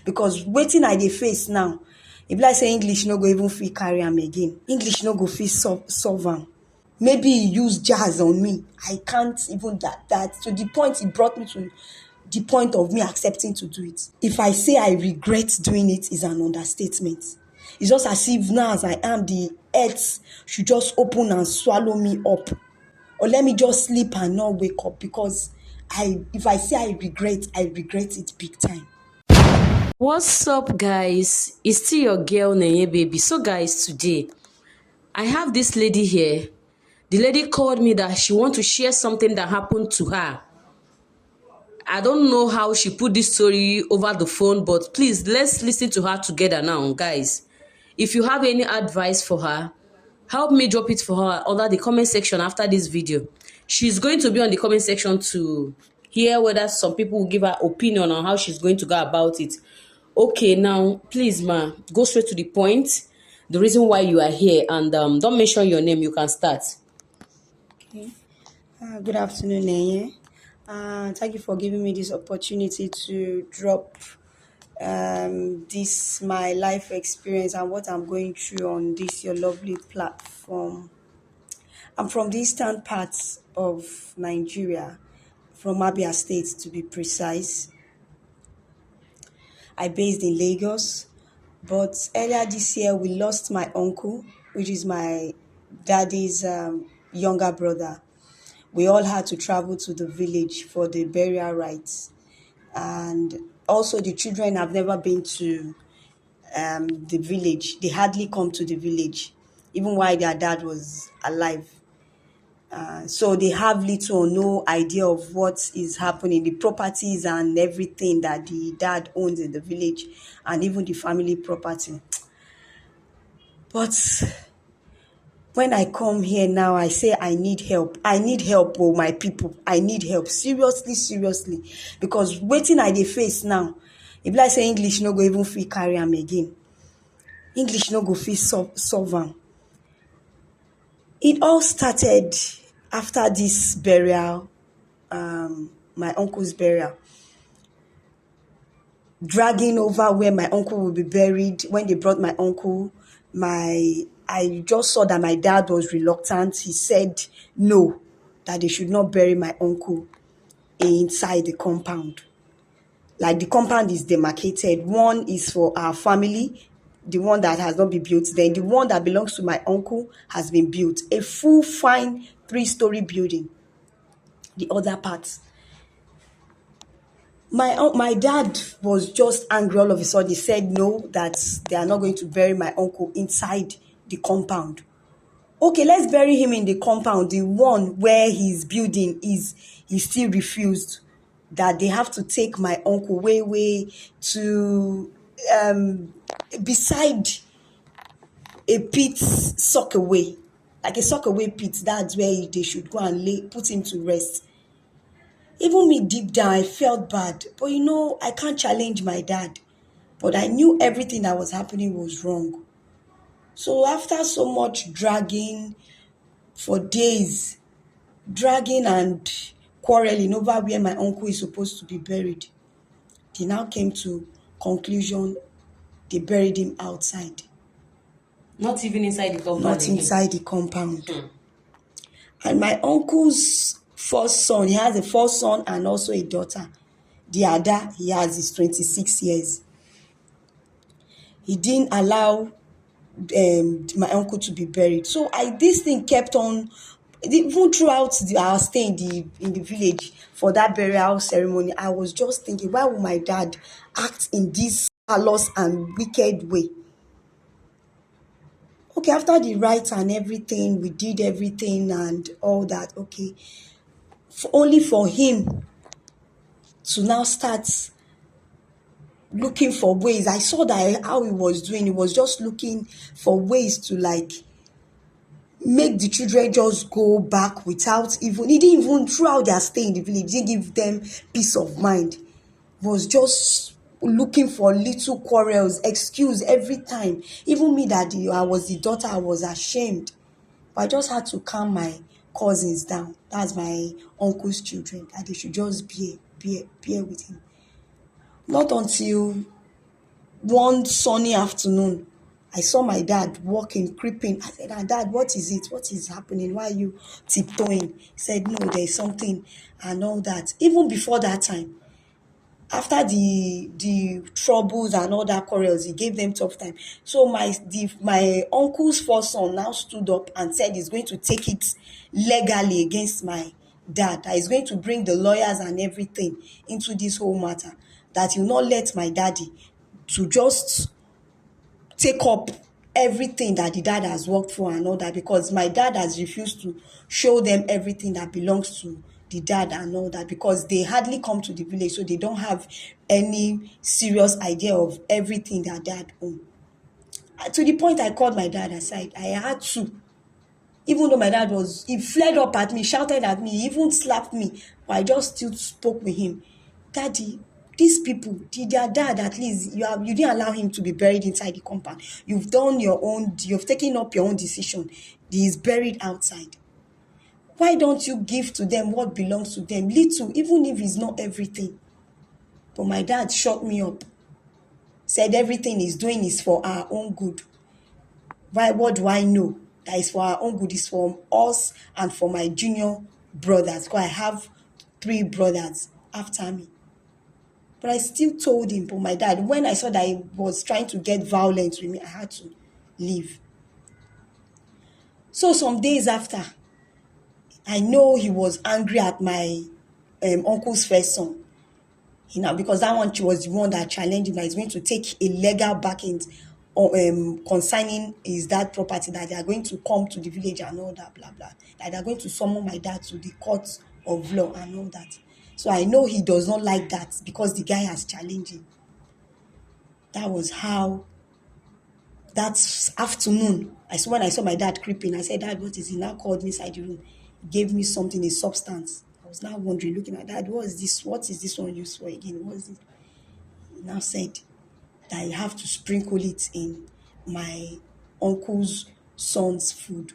because waiting I dey face now, if like say English no go even fit carry am again, English no go fit solve am. Maybe he used jazz on me. I can't even that to the point he brought me to the point of me accepting to do it. If I say I regret doing it is an understatement. It's just as if now as I am, the earth should just open and swallow me up. Or let me just sleep and not wake up, because if I say I regret it big time. What's up, guys? It's still your girl Nenye Baby. So guys, today I have this lady here. The lady called me that she want to share something that happened to her. I don't know how she put this story over the phone, but please, let's listen to her together now, guys. If you have any advice for her, help me drop it for her under the comment section after this video. She's going to be on the comment section to hear whether some people will give her opinion on how she's going to go about it. Okay, now, please, ma, go straight to the point. The reason why you are here, and don't mention your name. You can start. Okay. Good afternoon, Nenye. Thank you for giving me this opportunity to drop this my life experience and what I'm going through on this your lovely platform. I'm from the eastern parts of Nigeria, from Abia State to be precise. I based in Lagos, but earlier this year we lost my uncle, which is my daddy's younger brother. We all had to travel to the village for the burial rites, and also the children have never been to the village. They hardly come to the village, even while their dad was alive. So they have little or no idea of what is happening, the properties and everything that the dad owns in the village, and even the family property. But when I come here now, I say I need help. I need help, oh my people. I need help. Seriously, seriously. Because waiting I dey face now, if like say English no go even fit carry am again. English no go fit solve am. It all started after this burial, my uncle's burial. Dragging over where my uncle will be buried. When they brought my uncle, I just saw that my dad was reluctant. He said no, that they should not bury my uncle inside the compound. Like, the compound is demarcated. One is for our family, the one that has not been built. Then the one that belongs to my uncle has been built. A full, fine 3-story building. The other part. My dad was just angry all of a sudden. He said no, that they are not going to bury my uncle inside the compound. Okay, let's bury him in the compound. The one where he's building he still refused. That they have to take my uncle way to beside a pit, sock away, like a sock away pit. That's where they should go and put him to rest. Even me deep down, I felt bad. But I can't challenge my dad. But I knew everything that was happening was wrong. So after so much dragging for days, dragging and quarreling over where my uncle is supposed to be buried, they now came to conclusion they buried him outside. Not even inside the compound. Not inside the compound. And my uncle's first son, he has a first son and also a daughter. The other he has is 26 years. He didn't allow my uncle to be buried. So this thing kept on, even throughout our stay in the village for that burial ceremony. I was just thinking, why would my dad act in this callous and wicked way? Okay, after the rites and everything, we did everything and all that. Okay, only for him to now start looking for ways. I saw that how he was doing. He was just looking for ways to make the children just go back without even, he didn't even, throughout their stay in the village, didn't give them peace of mind. He was just looking for little quarrels, excuse every time. Even me, that I was the daughter, I was ashamed. But I just had to calm my cousins down. That's my uncle's children, that they should just bear with him. Not until One sunny afternoon, I saw my dad walking, creeping. I said, Dad, what is it? What is happening? Why are you tiptoeing? He said, no, there's something and all that. Even before that time, after the troubles and all that quarrels, he gave them tough time. So my uncle's first son now stood up and said he's going to take it legally against my dad. That he's going to bring the lawyers and everything into this whole matter. That he'll not let my daddy to just take up everything that the dad has worked for and all that, because my dad has refused to show them everything that belongs to the dad and all that, because they hardly come to the village, so they don't have any serious idea of everything their dad owns. To the point I called my dad aside. I had to, even though my dad he flared up at me, shouted at me, he even slapped me, but I just still spoke with him. Daddy, these people, their dad, at least you didn't allow him to be buried inside the compound. You've done your own, you've taken up your own decision. He is buried outside. Why don't you give to them what belongs to them? Little, even if it's not everything. But my dad shut me up. Said everything he's doing is for our own good. Why? What do I know? That is for our own good. It's for us and for my junior brothers. Because I have 3 brothers after me. But I still told him, but my dad, when I saw that he was trying to get violent with me, I had to leave. So some days after, I know he was angry at my uncle's first son. Because that one, she was the one that challenged him that he's going to take a legal backing concerning his dad property, that they are going to come to the village and all that, blah, blah. That they are going to summon my dad to the court of law and all that. So I know he does not like that because the guy has challenged him. That was how, that afternoon, when I saw my dad creeping, I said, Dad, what is he? He now called me inside the room. He gave me something, a substance. I was now wondering, looking at Dad, what is this? What is this one used for again? What is it? He now said that I have to sprinkle it in my uncle's son's food,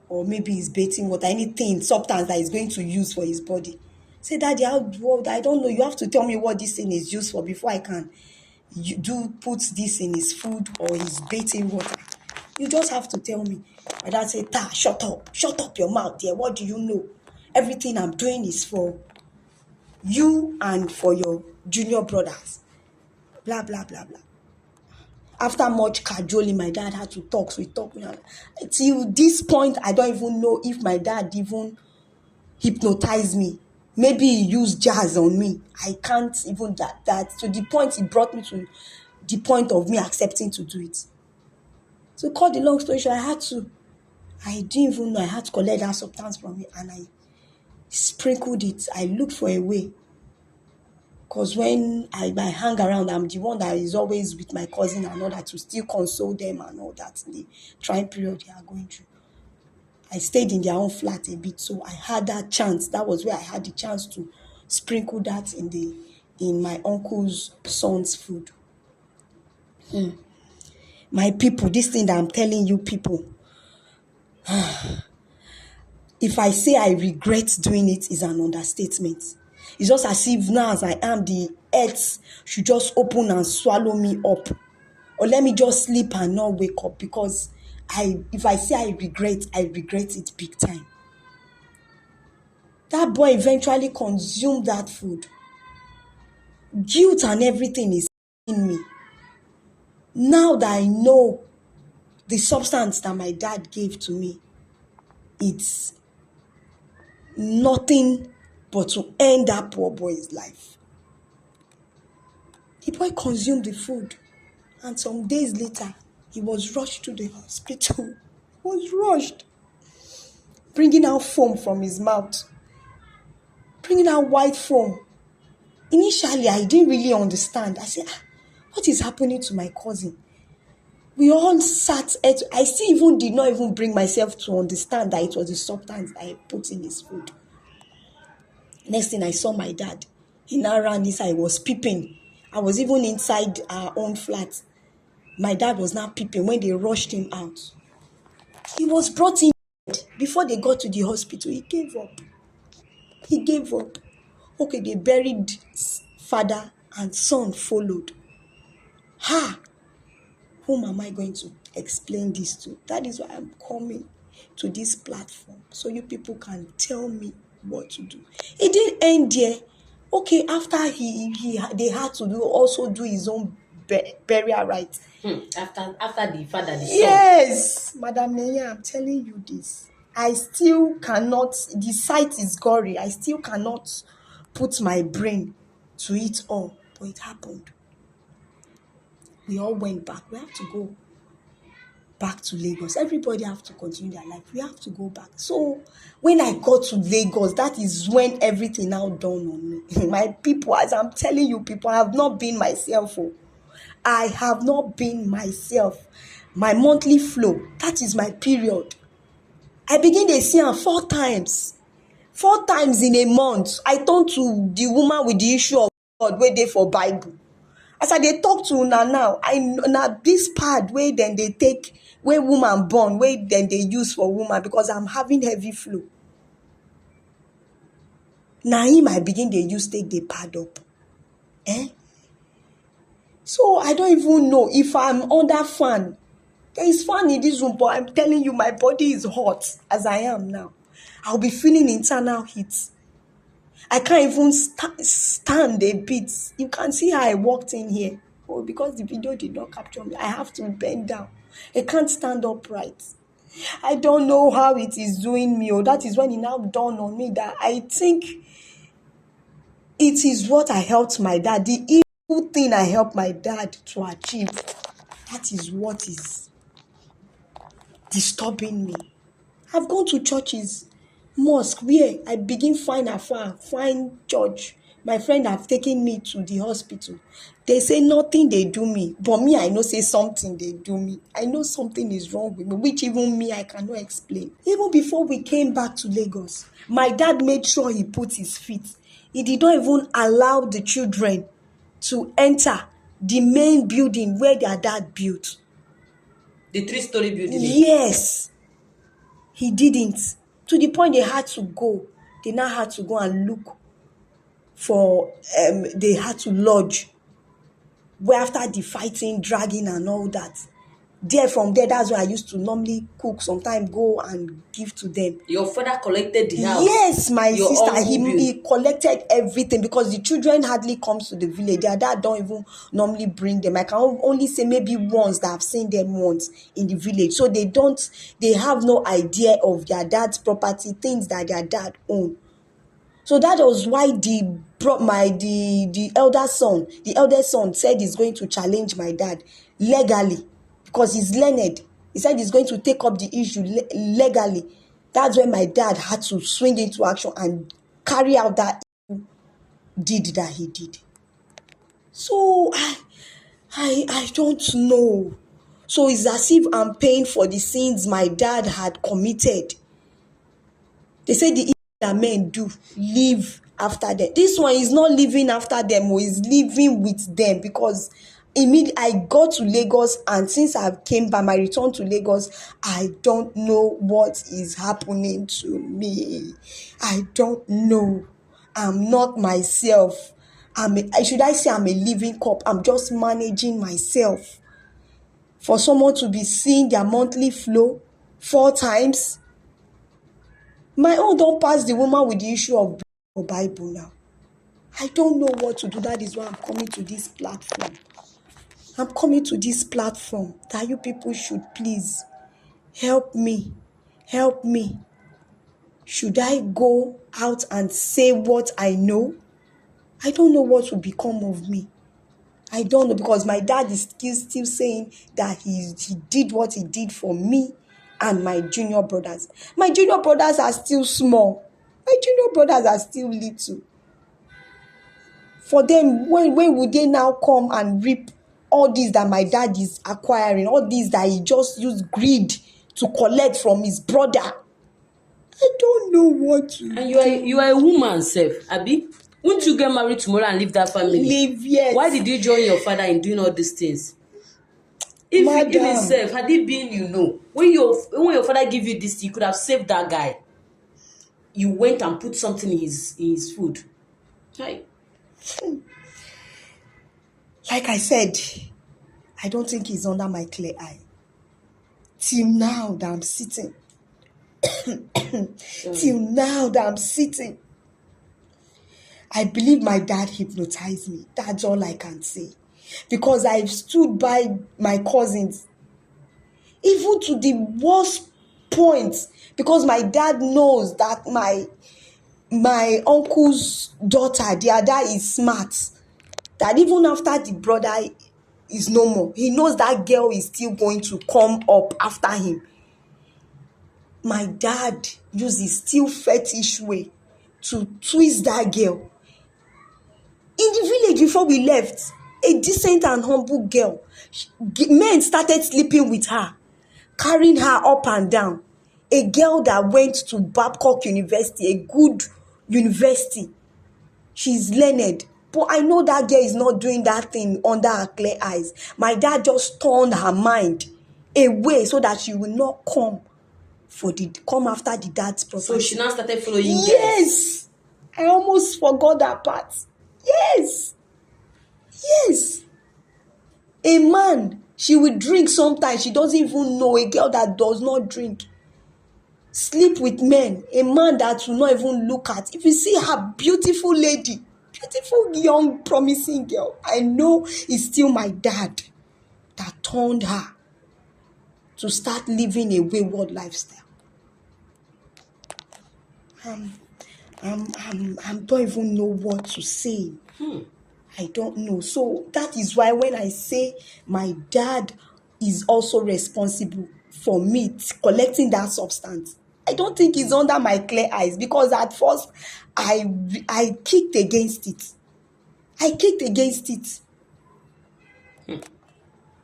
or maybe his bathing water, anything, substance that he's going to use for his body. I said, Daddy, I don't know. You have to tell me what this thing is used for before I can put this in his food or his bathing water. You just have to tell me. My dad said, shut up your mouth there. What do you know? Everything I'm doing is for you and for your junior brothers. Blah, blah, blah, blah. After much cajoling, my dad had to talk. So he talked me. Till this point, I don't even know if my dad even hypnotized me. Maybe he used jazz on me. I can't even that. To the point, he brought me to the point of me accepting to do it. So cut the long story short, I didn't even know I had to collect that substance from me, and I sprinkled it. I looked for a way. Because when I hang around, I'm the one that is always with my cousin and all that, to still console them and all that in the trying period they are going through. I stayed in their own flat a bit, so I had that chance. That was where I had the chance to sprinkle that in my uncle's son's food. My people, this thing that I'm telling you people, if I say I regret doing it, is an understatement. It's just as if now as I am, the earth should just open and swallow me up. Or let me just sleep and not wake up, because if I say I regret it big time. That boy eventually consumed that food. Guilt and everything is in me. Now that I know the substance that my dad gave to me, it's nothing but to end that poor boy's life. The boy consumed the food, and some days later, he was rushed to the hospital. He was rushed, bringing out foam from his mouth, bringing out white foam. Initially, I didn't really understand. I said, what is happening to my cousin? We all sat I still even did not even bring myself to understand that it was the substance I put in his food. Next thing I saw my dad, he now ran inside, he was peeping. I was even inside our own flat. My dad was now peeping when they rushed him out. He was brought in. Before they got to the hospital, he gave up. He gave up. Okay, they buried father and son followed. Whom am I going to explain this to? That is why I'm coming to this platform, so you people can tell me what to do. It didn't end there. Okay, after they had to do his own burial rites. After the father, the son. Yes, Madam Nenya, I'm telling you this. I still cannot, the sight is gory. I still cannot put my brain to it all. But it happened. We all went back. We have to go back to Lagos. Everybody have to continue their life. We have to go back. So when I got to Lagos, that is when everything now dawned on me. My people, as I'm telling you, people, I have not been myself. I have not been myself. My monthly flow, that is my period. I begin to see am 4 times. 4 times in a month. I turn to the woman with the issue of God wey dey for Bible. As I dey talk to una now, na this pad wey dem dey take, wey woman born, wey dem dey use for woman, because I'm having heavy flow. Na him I begin dey use take dey pad up. So I don't even know if I'm under fan. There is fan in this room, but I'm telling you, my body is hot as I am now. I'll be feeling internal heat. I can't even stand a bit. You can see how I walked in here. Oh, because the video did not capture me, I have to bend down. I can't stand upright. I don't know how it is doing me. That is when it now dawned on me that I think it is what I helped my dad. The evil thing I helped my dad to achieve. That is what is disturbing me. I've gone to churches, mosque, where I begin find church. My friend have taken me to the hospital. They say nothing they do me, but me, I know say something they do me. I know something is wrong with me, which even me, I cannot explain. Even before we came back to Lagos, my dad made sure he put his feet. He did not even allow the children to enter the main building where their dad built. The 3-story building? Yes. He didn't. To the point they had to go. They now had to go and look for, they had to lodge. Where after the fighting, dragging and all that. From there, that's where I used to normally cook. Sometimes go and give to them. Your father collected the house? Yes, my your sister. He collected everything because the children hardly comes to the village. Their dad don't even normally bring them. I can only say maybe once that I've seen them once in the village. So they have no idea of their dad's property, things that their dad own. So that was why the eldest son said he's going to challenge my dad legally because he's learned. He said he's going to take up the issue legally. That's when my dad had to swing into action and carry out that deed that he did. So I don't know. So it's as if I'm paying for the sins my dad had committed. They say the evil that men do, live after them. This one is not living after them, or is living with them, because I got to Lagos, and since I came back, my return to Lagos, I don't know what is happening to me. I don't know. I'm not myself. Should I say I'm a living corpse? I'm just managing myself. For someone to be seeing their monthly flow 4 times, my own don't pass the woman with the issue of Bible now. I don't know what to do. That is why I'm coming to this platform. I'm coming to this platform that you people should please help me. Help me. Should I go out and say what I know? I don't know what will become of me. I don't know, because my dad is still saying that he did what he did for me and my junior brothers. My junior brothers are still small. My junior brothers are still little. For them, when would they now come and reap all this that my dad is acquiring, all this that he just used greed to collect from his brother? I don't know what to And do. you are a woman, self, Abi. Won't you get married tomorrow and leave that family? Leave, yes. Why did you join your father in doing all these things? If himself had it been, when your father give you this, you could have saved that guy. You went and put something in his food. Right. Like I said, I don't think he's under my clear eye. Till now that I'm sitting. Till now that I'm sitting. I believe my dad hypnotized me. That's all I can say. Because I've stood by my cousins, even to the worst point. Because my dad knows that my uncle's daughter, the other, is smart. That even after the brother is no more, he knows that girl is still going to come up after him. My dad used his still fetish way to twist that girl. In the village before we left, a decent and humble girl, men started sleeping with her, carrying her up and down. A girl that went to Babcock University, a good university. She's learned. But I know that girl is not doing that thing under her clear eyes. My dad just turned her mind away so that she will not come after the dad's property. So she now started following girls. Yes. I almost forgot that part. Yes. Yes. A man, she will drink sometimes. She doesn't even know. A girl that does not drink. Sleep with men. A man that will not even look at. If you see her beautiful lady, beautiful young promising girl, I know it's still my dad that turned her to start living a wayward lifestyle. I don't even know what to say. I don't know. So that is why when I say my dad is also responsible for me collecting that substance, I don't think it's under my clear eyes, because at first I kicked against it.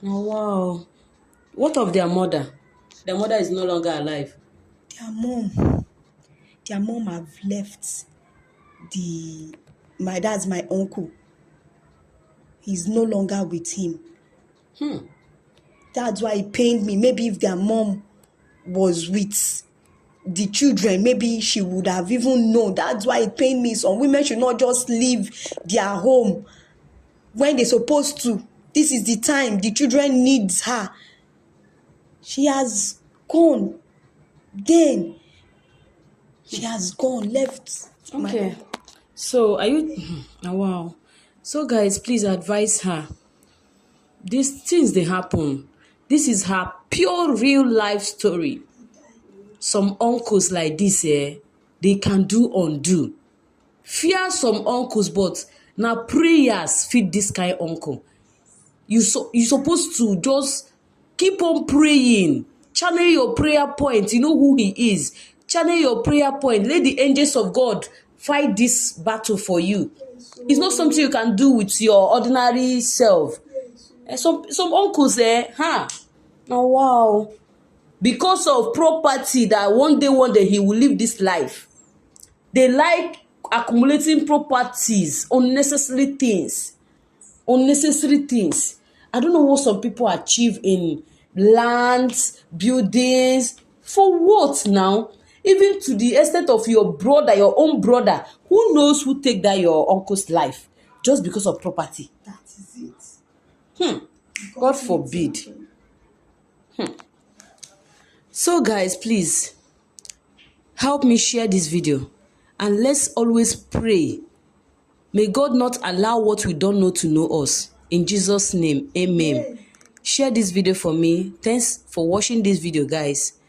Oh, wow. What of their mother? Their mother is no longer alive. Their mom have left my dad's my uncle. He's no longer with him. That's why it pained me. Maybe if their mom was with the children, maybe she would have even known. That's why it pained me. Some women should not just leave their home when they're supposed to. This is the time the children needs her. She has gone. Then she has gone, left. Okay. So are you oh, wow. So guys, please advise her. These things they happen. This is her pure real life story. Some uncles like this, they can do undo. Fear some uncles, but now prayers feed this kind of uncle. You supposed to just keep on praying. Channel your prayer point. You know who he is. Channel your prayer point. Let the angels of God fight this battle for you. It's not something you can do with your ordinary self. Some uncles, oh wow. Because of property that one day he will live this life. They like accumulating properties, unnecessary things. I don't know what some people achieve in lands, buildings. For what now? Even to the extent of your brother, your own brother. Who knows who take that your uncle's life? Just because of property. That is it. God forbid. So guys, please help me share this video. And let's always pray. May God not allow what we don't know to know us. In Jesus' name, amen. Share this video for me. Thanks for watching this video, guys.